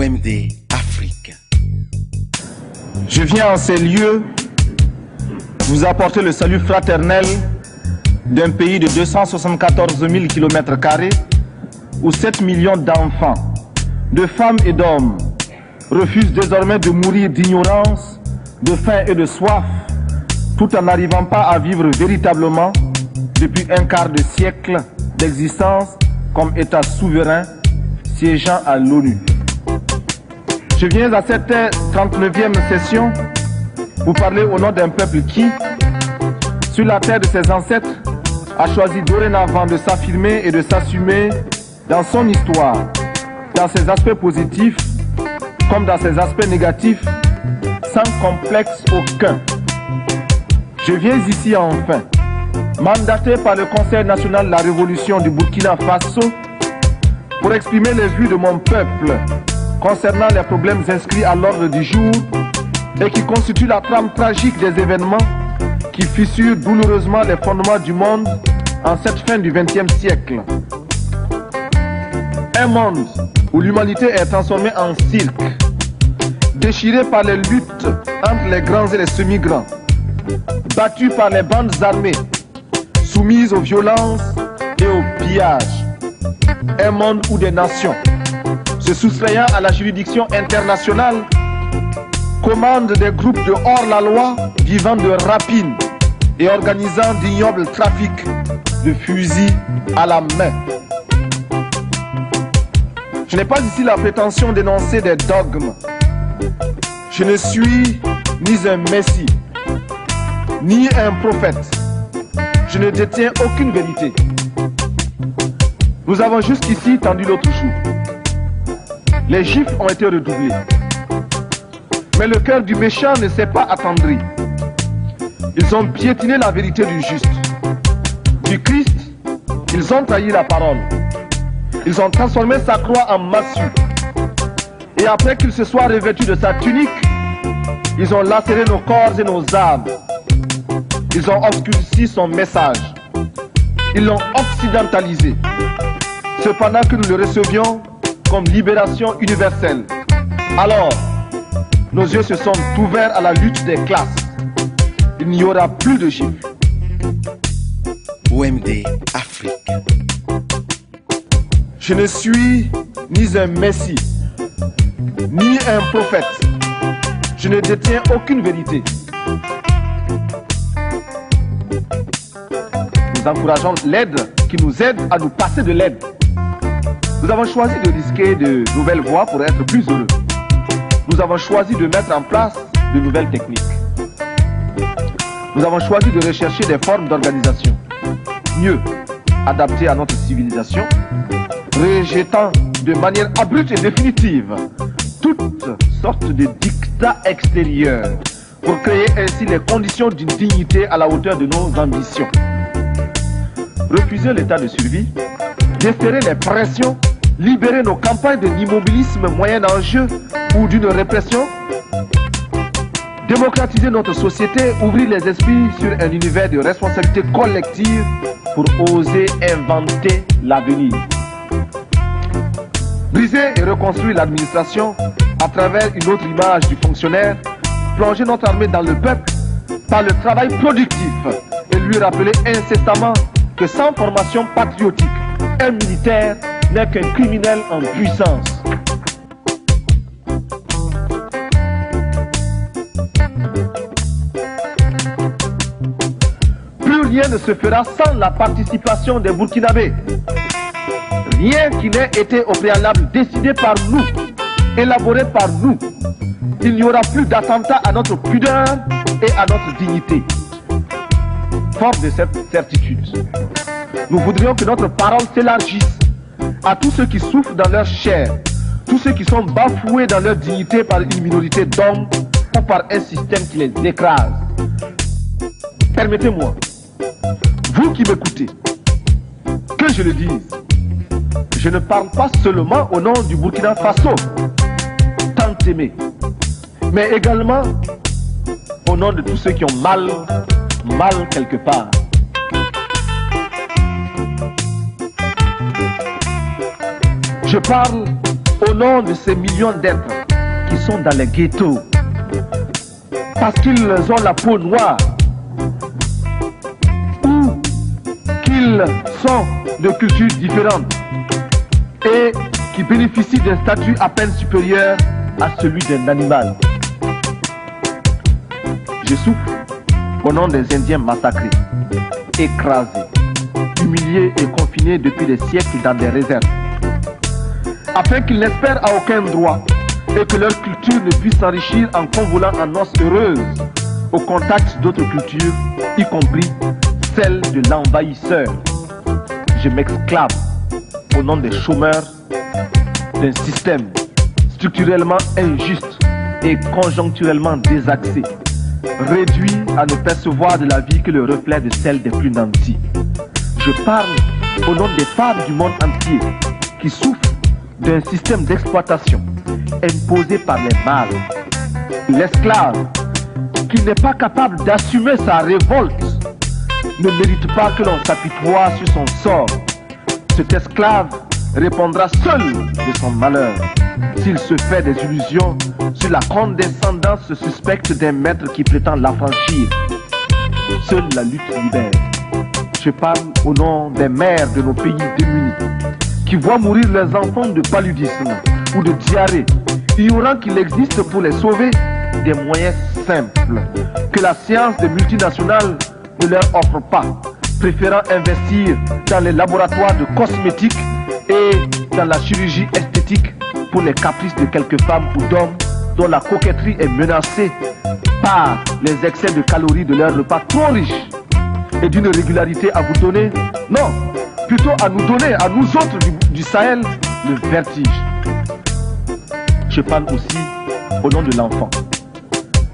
OMD Afrique. Je viens en ces lieux vous apporter le salut fraternel d'un pays de 274 000 km² où 7 millions d'enfants, de femmes et d'hommes refusent désormais de mourir d'ignorance, de faim et de soif, tout en n'arrivant pas à vivre véritablement depuis un quart de siècle d'existence comme État souverain siégeant à l'ONU. Je viens à cette 39e session vous parler au nom d'un peuple qui, sur la terre de ses ancêtres, a choisi dorénavant de s'affirmer et de s'assumer dans son histoire, dans ses aspects positifs comme dans ses aspects négatifs, sans complexe aucun. Je viens ici enfin, mandaté par le Conseil national de la Révolution du Burkina Faso, pour exprimer les vues de mon peuple concernant les problèmes inscrits à l'ordre du jour et qui constituent la trame tragique des événements qui fissurent douloureusement les fondements du monde en cette fin du XXe siècle. Un monde où l'humanité est transformée en cirque, déchirée par les luttes entre les grands et les semi-grands, battue par les bandes armées, soumise aux violences et aux pillages. Un monde où des nations, se soustrayant à la juridiction internationale, commandent des groupes de hors-la-loi vivant de rapines et organisant d'ignobles trafics de fusils à la main. Je n'ai pas ici la prétention d'énoncer des dogmes. Je ne suis ni un messie, ni un prophète. Je ne détiens aucune vérité. Nous avons jusqu'ici tendu l'autre joue. Les gifles ont été redoublés. Mais le cœur du méchant ne s'est pas attendri. Ils ont piétiné la vérité du juste. Du Christ, ils ont trahi la parole. Ils ont transformé sa croix en massue. Et après qu'il se soit revêtu de sa tunique, ils ont lacéré nos corps et nos âmes. Ils ont obscurci son message. Ils l'ont occidentalisé. Cependant que nous le recevions comme libération universelle. Alors, nos yeux se sont ouverts à la lutte des classes. Il n'y aura plus de chiffres. OMD Afrique. Je ne suis ni un messie, ni un prophète. Je ne détiens aucune vérité. Nous encourageons l'aide qui nous aide à nous passer de l'aide. Nous avons choisi de risquer de nouvelles voies pour être plus heureux. Nous avons choisi de mettre en place de nouvelles techniques. Nous avons choisi de rechercher des formes d'organisation mieux adaptées à notre civilisation, rejetant de manière abrupte et définitive toutes sortes de dictats extérieurs pour créer ainsi les conditions d'une dignité à la hauteur de nos ambitions. Refuser l'état de survie, déferrer les pressions, libérer nos campagnes de l'immobilisme moyen enjeu ou d'une répression, démocratiser notre société, ouvrir les esprits sur un univers de responsabilité collective pour oser inventer l'avenir. Briser et reconstruire l'administration à travers une autre image du fonctionnaire, plonger notre armée dans le peuple par le travail productif et lui rappeler incessamment que sans formation patriotique, un militaire n'est qu'un criminel en puissance. Plus rien ne se fera sans la participation des Burkinabés. Rien qui n'ait été au préalable décidé par nous, élaboré par nous. Il n'y aura plus d'attentat à notre pudeur et à notre dignité. Fort de cette certitude, nous voudrions que notre parole s'élargisse à tous ceux qui souffrent dans leur chair, tous ceux qui sont bafoués dans leur dignité par une minorité d'hommes ou par un système qui les écrase. Permettez-moi, vous qui m'écoutez, que je le dise, je ne parle pas seulement au nom du Burkina Faso, tant aimé, mais également au nom de tous ceux qui ont mal quelque part. Je parle au nom de ces millions d'êtres qui sont dans les ghettos, parce qu'ils ont la peau noire, ou qu'ils sont de cultures différentes et qui bénéficient d'un statut à peine supérieur à celui d'un animal. Je souffre au nom des Indiens massacrés, écrasés, humiliés et confinés depuis des siècles dans des réserves, afin qu'ils n'espèrent à aucun droit et que leur culture ne puisse s'enrichir en convolant en noces heureuses au contact d'autres cultures, y compris celle de l'envahisseur. Je m'exclame au nom des chômeurs d'un système structurellement injuste et conjoncturellement désaxé, réduit à ne percevoir de la vie que le reflet de celle des plus nantis. Je parle au nom des femmes du monde entier qui souffrent d'un système d'exploitation imposé par les mâles. L'esclave qui n'est pas capable d'assumer sa révolte ne mérite pas que l'on s'apitoie sur son sort. Cet esclave répondra seul de son malheur s'il se fait des illusions sur la condescendance suspecte d'un maître qui prétend l'affranchir. Seule la lutte libère. Je parle au nom des mères de nos pays démunis qui voient mourir leurs enfants de paludisme ou de diarrhée, ignorant qu'il existe pour les sauver des moyens simples que la science des multinationales ne leur offre pas, préférant investir dans les laboratoires de cosmétiques et dans la chirurgie esthétique pour les caprices de quelques femmes ou d'hommes dont la coquetterie est menacée par les excès de calories de leur repas trop riches et d'une régularité à vous donner, non, plutôt à nous donner, à nous autres du Sahel, le vertige. Je parle aussi au nom de l'enfant.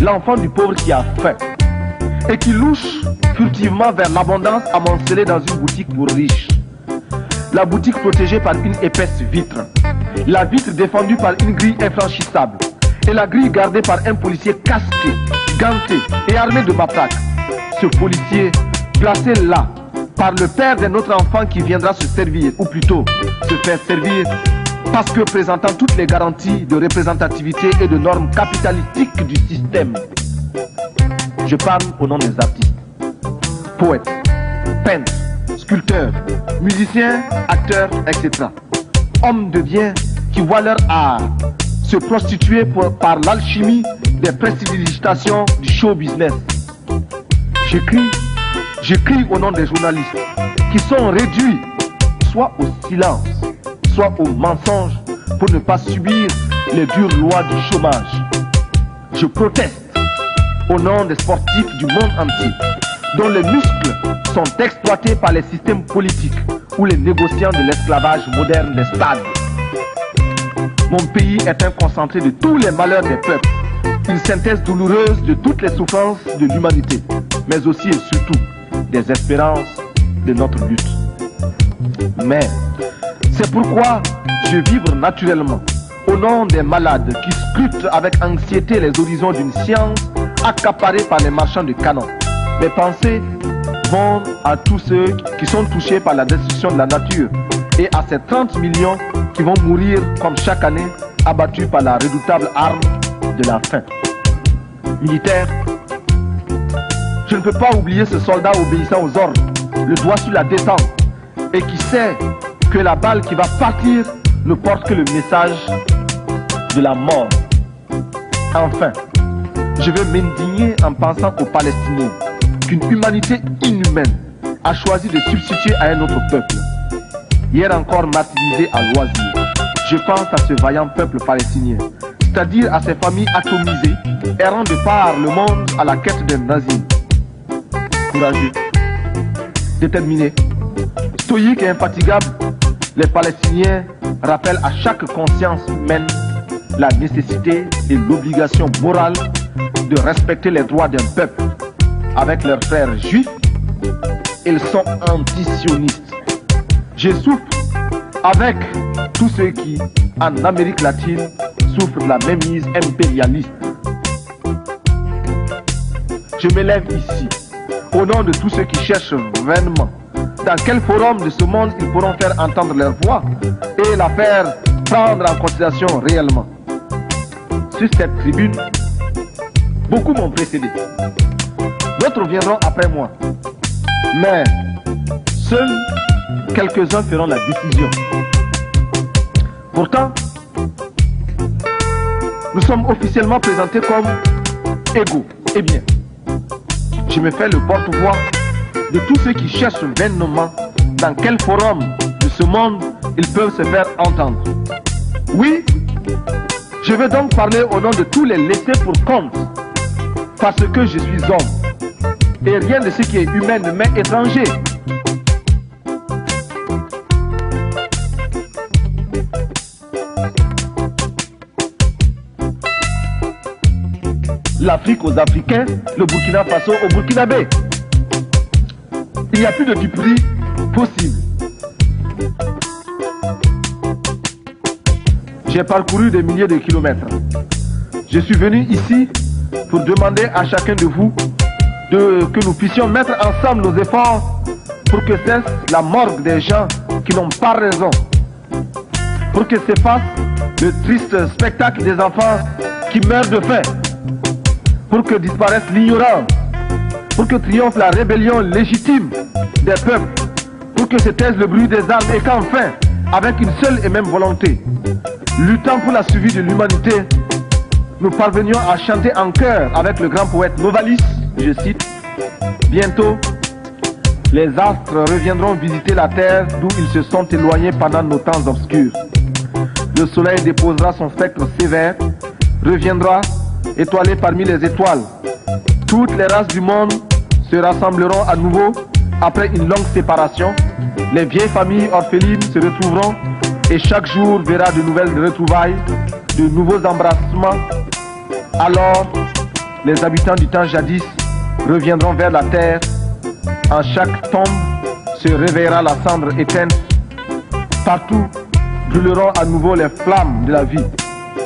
L'enfant du pauvre qui a faim et qui louche furtivement vers l'abondance amoncelée dans une boutique pour riches. La boutique protégée par une épaisse vitre. La vitre défendue par une grille infranchissable. Et la grille gardée par un policier casqué, ganté et armé de matraque. Ce policier, placé là par le père d'un autre enfant qui viendra se servir, ou plutôt se faire servir, parce que présentant toutes les garanties de représentativité et de normes capitalistiques du système. Je parle au nom des artistes, poètes, peintres, sculpteurs, musiciens, acteurs, etc. Hommes de bien qui voient leur art se prostituer par l'alchimie des prestidigitations du show business. J'écris au nom des journalistes qui sont réduits soit au silence, soit au mensonge pour ne pas subir les dures lois du chômage. Je proteste au nom des sportifs du monde entier dont les muscles sont exploités par les systèmes politiques ou les négociants de l'esclavage moderne des stades. Mon pays est un concentré de tous les malheurs des peuples, une synthèse douloureuse de toutes les souffrances de l'humanité, mais aussi et surtout des espérances de notre lutte. Mais c'est pourquoi je vibre naturellement au nom des malades qui scrutent avec anxiété les horizons d'une science accaparée par les marchands de canons. Mes pensées vont à tous ceux qui sont touchés par la destruction de la nature et à ces 30 millions qui vont mourir comme chaque année abattus par la redoutable arme de la faim. Militaire, je ne peux pas oublier ce soldat obéissant aux ordres, le doigt sur la détente, et qui sait que la balle qui va partir ne porte que le message de la mort. Enfin, je veux m'indigner en pensant aux Palestiniens qu'une humanité inhumaine a choisi de substituer à un autre peuple. Hier encore martyrisé à loisir, je pense à ce vaillant peuple palestinien, c'est-à-dire à ces familles atomisées, errant de par le monde à la quête d'un nazisme. Courageux, déterminés, stoïques et infatigables, les Palestiniens rappellent à chaque conscience humaine la nécessité et l'obligation morale de respecter les droits d'un peuple. Avec leurs frères juifs, ils sont antisionistes. Je souffre avec tous ceux qui, en Amérique latine, souffrent de la mainmise impérialiste. Je m'élève ici, au nom de tous ceux qui cherchent vainement dans quel forum de ce monde ils pourront faire entendre leur voix et la faire prendre en considération réellement. Sur cette tribune, beaucoup m'ont précédé. D'autres viendront après moi. Mais seuls quelques-uns feront la décision. Pourtant, nous sommes officiellement présentés comme égaux. Eh bien, je me fais le porte-voix de tous ceux qui cherchent vainement dans quel forum de ce monde ils peuvent se faire entendre. Oui, je vais donc parler au nom de tous les laissés pour compte, parce que je suis homme, et rien de ce qui est humain ne m'est étranger. L'Afrique aux Africains, le Burkina Faso aux Burkinabés. Il n'y a plus de duperie possible. J'ai parcouru des milliers de kilomètres. Je suis venu ici pour demander à chacun de vous que nous puissions mettre ensemble nos efforts pour que cesse la morgue des gens qui n'ont pas raison. Pour que s'efface le triste spectacle des enfants qui meurent de faim. Pour que disparaisse l'ignorance, pour que triomphe la rébellion légitime des peuples, pour que se taise le bruit des armes et qu'enfin, avec une seule et même volonté, luttant pour la survie de l'humanité, nous parvenions à chanter en chœur avec le grand poète Novalis, je cite, « Bientôt, les astres reviendront visiter la terre d'où ils se sont éloignés pendant nos temps obscurs. Le soleil déposera son spectre sévère, reviendra étoilé parmi les étoiles. Toutes les races du monde se rassembleront à nouveau après une longue séparation. Les vieilles familles orphelines se retrouveront et chaque jour verra de nouvelles retrouvailles, de nouveaux embrassements. Alors, les habitants du temps jadis reviendront vers la terre. En chaque tombe se réveillera la cendre éteinte. Partout brûleront à nouveau les flammes de la vie.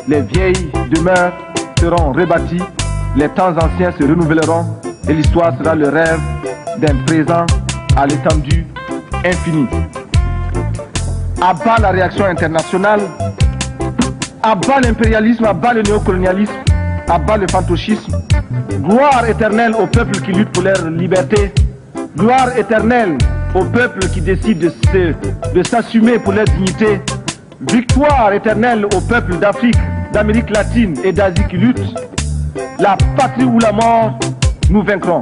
Les vieilles demeures seront rebâtis, les temps anciens se renouvelleront et l'histoire sera le rêve d'un présent à l'étendue infinie. À bas la réaction internationale, à bas l'impérialisme, à bas le néocolonialisme, à bas le fantoschisme. Gloire éternelle aux peuples qui luttent pour leur liberté. Gloire éternelle aux peuples qui décident de s'assumer pour leur dignité. Victoire éternelle aux peuples d'Afrique, d'Amérique latine et d'Asie qui luttent. La patrie ou la mort, nous vaincrons.